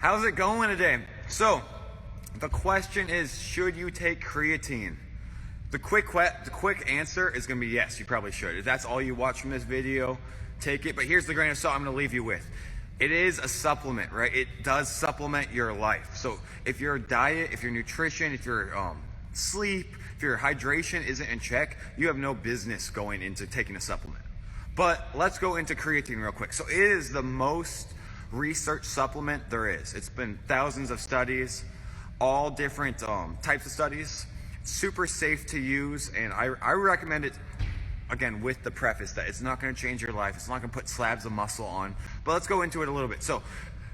How's it going today? So, the question is, should you take creatine? The quick answer is going to be yes, you probably should. If that's all you watch from this video, take it. But here's the grain of salt I'm going to leave you with. It is a supplement, right? It does supplement your life. So if your diet, if your nutrition, if your sleep, if your hydration isn't in check, you have no business going into taking a supplement. But let's go into creatine real quick. So it is the most research supplement there is. It's been thousands of studies, all different types of studies. Super safe to use, and I recommend it, again, with the preface that it's not going to change your life. It's not going to put slabs of muscle on. But let's go into it a little bit. So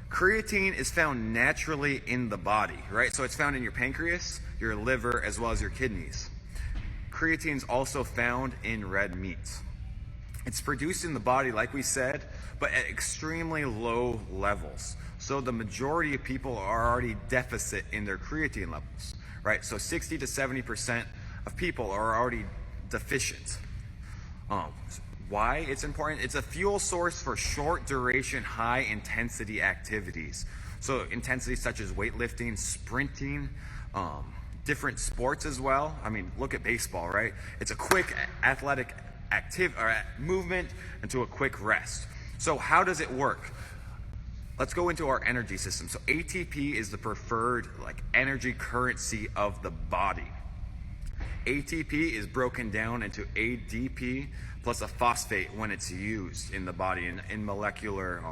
creatine is found naturally in the body, right? So it's found in your pancreas, your liver, as well as your kidneys. Creatine is also found in red meat. It's produced in the body, like we said, but at extremely low levels. So the majority of people are already deficit in their creatine levels, right? So 60 to 70% of people are already deficient. Why it's important? It's a fuel source for short duration, high intensity activities. So intensity such as weightlifting, sprinting, different sports as well. I mean, look at baseball, right? It's a quick athletic movement into a quick rest. So how does it work? Let's go into our energy system. So ATP is the preferred energy currency of the body. ATP is broken down into ADP plus a phosphate when it's used in the body in molecular,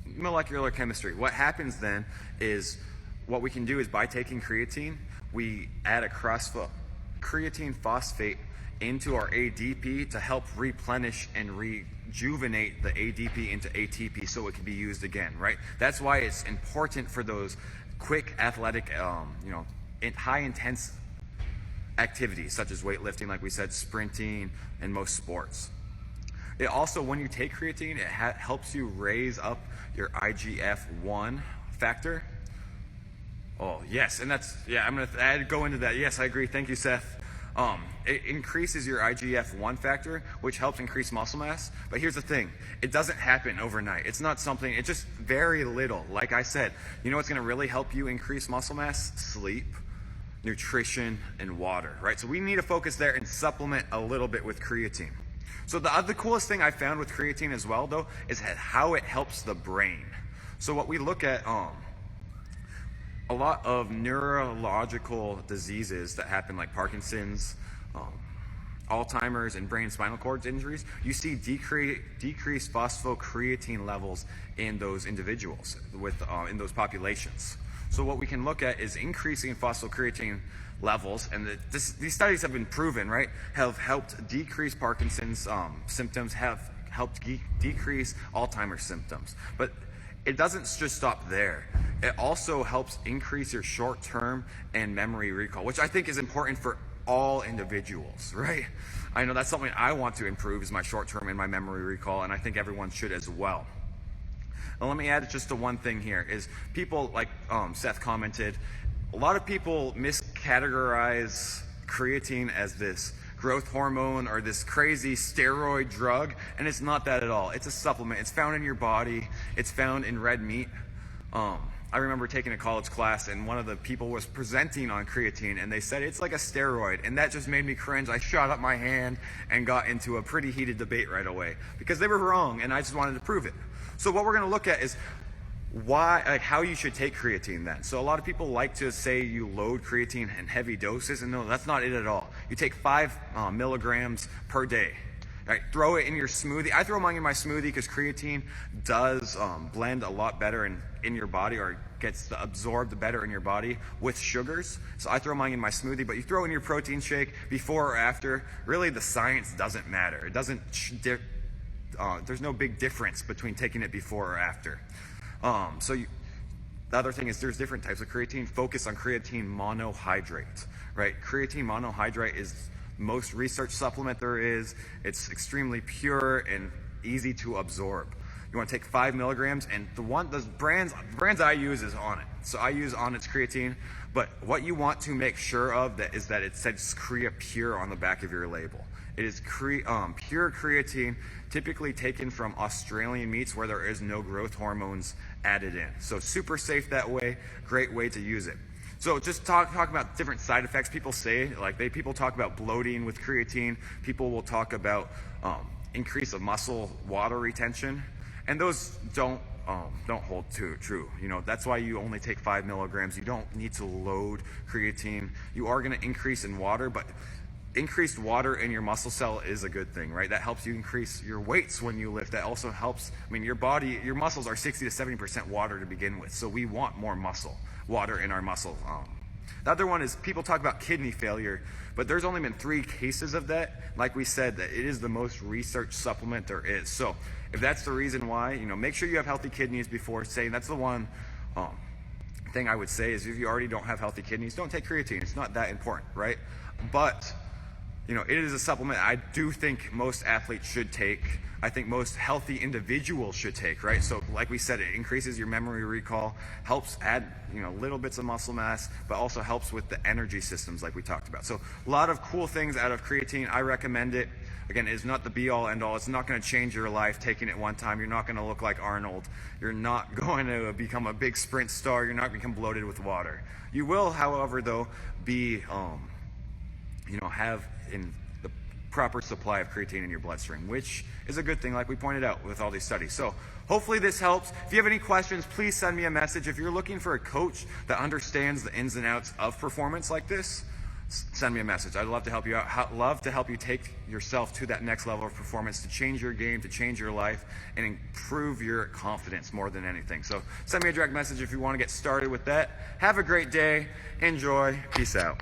molecular chemistry. What happens then is what we can do is by taking creatine, we add a creatine phosphate into our ADP to help replenish and rejuvenate the ADP into ATP so it can be used again, right? That's why it's important for those quick athletic, high intense activities such as weightlifting, like we said, sprinting, and most sports. It also, when you take creatine, it helps you raise up your IGF-1 factor. Oh, yes, and I'm going to go into that. Yes, I agree. Thank you, Seth. It increases your IGF-1 factor, which helps increase muscle mass. But here's the thing. It doesn't happen overnight. It's not something, it's just very little. Like I said, you know what's going to really help you increase muscle mass? Sleep, nutrition, and water, right? So we need to focus there and supplement a little bit with creatine. So the coolest thing I found with creatine as well, though, is how it helps the brain. So what we look at, a lot of neurological diseases that happen, like Parkinsons, Alzheimer's, and brain spinal cord injuries, you see decreased phosphocreatine levels in those individuals, in those populations. So what we can look at is increasing phosphocreatine levels, and these studies have been proven, right, have helped decrease Parkinson's symptoms, have helped decrease Alzheimer's symptoms. But it doesn't just stop there. It also helps increase your short-term and memory recall, which I think is important for all individuals, right? I know that's something I want to improve, is my short-term and my memory recall, and I think everyone should as well. Now let me add just to one thing here, is people, like Seth commented, a lot of people miscategorize creatine as this growth hormone or this crazy steroid drug, and it's not that at all. It's a supplement. It's found in your body. It's found in red meat. I remember taking a college class, and one of the people was presenting on creatine, and they said it's like a steroid, and that just made me cringe. I shot up my hand and got into a pretty heated debate right away because they were wrong, and I just wanted to prove it. So what we're going to look at is how you should take creatine then. So a lot of people like to say you load creatine in heavy doses, and no, that's not it at all. You take 5 milligrams per day. Right, throw it in your smoothie. I throw mine in my smoothie because creatine does blend a lot better in your body, or gets absorbed better in your body with sugars. So I throw mine in my smoothie, but you throw in your protein shake before or after. Really, the science doesn't matter. It doesn't. There's no big difference between taking it before or after. The other thing is there's different types of creatine. Focus on creatine monohydrate. Right, creatine monohydrate is most research supplement there is. It's extremely pure and easy to absorb. You want to take 5 milligrams, and the brands I use is Onnit. So I use Onnit's creatine, but what you want to make sure of is that it says Crea Pure on the back of your label. It is pure creatine typically taken from Australian meats where there is no growth hormones added in. So super safe that way, great way to use it. So just talk about different side effects. People say, people talk about bloating with creatine. People will talk about increase of muscle water retention, and those don't hold true. You know, that's why you only take 5 milligrams. You don't need to load creatine. You are going to increase in water, but increased water in your muscle cell is a good thing, right? That helps you increase your weights when you lift. That also helps, your muscles are 60 to 70% water to begin with, so we want more water in our muscle. The other one is people talk about kidney failure, but there's only been 3 cases of that. Like we said, that it is the most researched supplement there is. So if that's the reason why, make sure you have healthy kidneys before saying. That's the one thing I would say is if you already don't have healthy kidneys, don't take creatine. It's not that important, right? But it is a supplement I do think most athletes should take. I think most healthy individuals should take, right? So like we said, it increases your memory recall, helps add, little bits of muscle mass, but also helps with the energy systems like we talked about. So a lot of cool things out of creatine. I recommend it. Again, it is not the be all end all. It's not going to change your life taking it one time. You're not going to look like Arnold. You're not going to become a big sprint star. You're not going to become bloated with water. You will, however, though, be, have in the proper supply of creatine in your bloodstream, which is a good thing, like we pointed out with all these studies. So hopefully this helps. If you have any questions, please send me a message. If you're looking for a coach that understands the ins and outs of performance like this, send me a message. I'd love to help you out. Love to help you take yourself to that next level of performance, to change your game, to change your life, and improve your confidence more than anything. So send me a direct message if you want to get started with that. Have a great day. Enjoy. Peace out.